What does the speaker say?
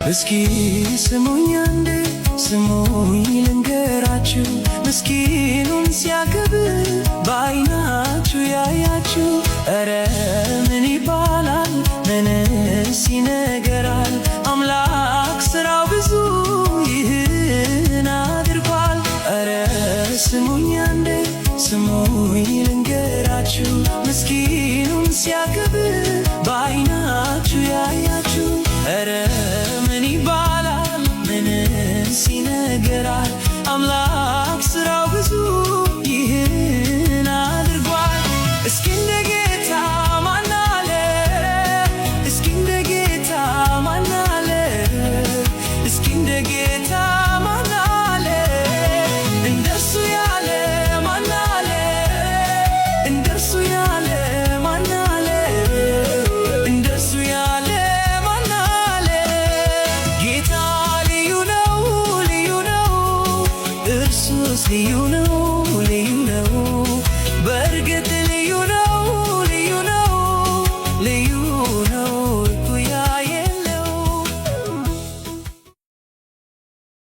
እስኪ ስሙኝ አንዴ ስሙኝ ልንገራችሁ፣ ምስኪኑን ሲያከብር በዓይናችሁ ያያችሁ። ኧረ ምን ይባላል ምንስ ይነገራል? አምላክ ሥራው ብዙ ይህን አድርጓል። ኧረ ስሙኝ አንዴ ስሙኝ ልንገራችሁ፣ ምስኪኑን ሲያከብር በዓይናችሁ ያያችሁ። ኧረ ምን ይባላል ምንስ ይነገራል? አምላክ ሥራው ብዙ ይህን አድርጓል። እስኪ እንደ ጌታ ማን አለ? እስኪ እንደ ጌታ ማን አለ? እስኪ እንደ ጌታ ማን አለ? እንደሱ ያለ ማን አለ? እንደሱ ያለ ማን አለ? እንደሱ ያለ ማን አለ? ጌታ ልዩ ነው ልዩ ነው፣ እርሱስ ልዩ ነው ልዩ ነው። በእርግጥ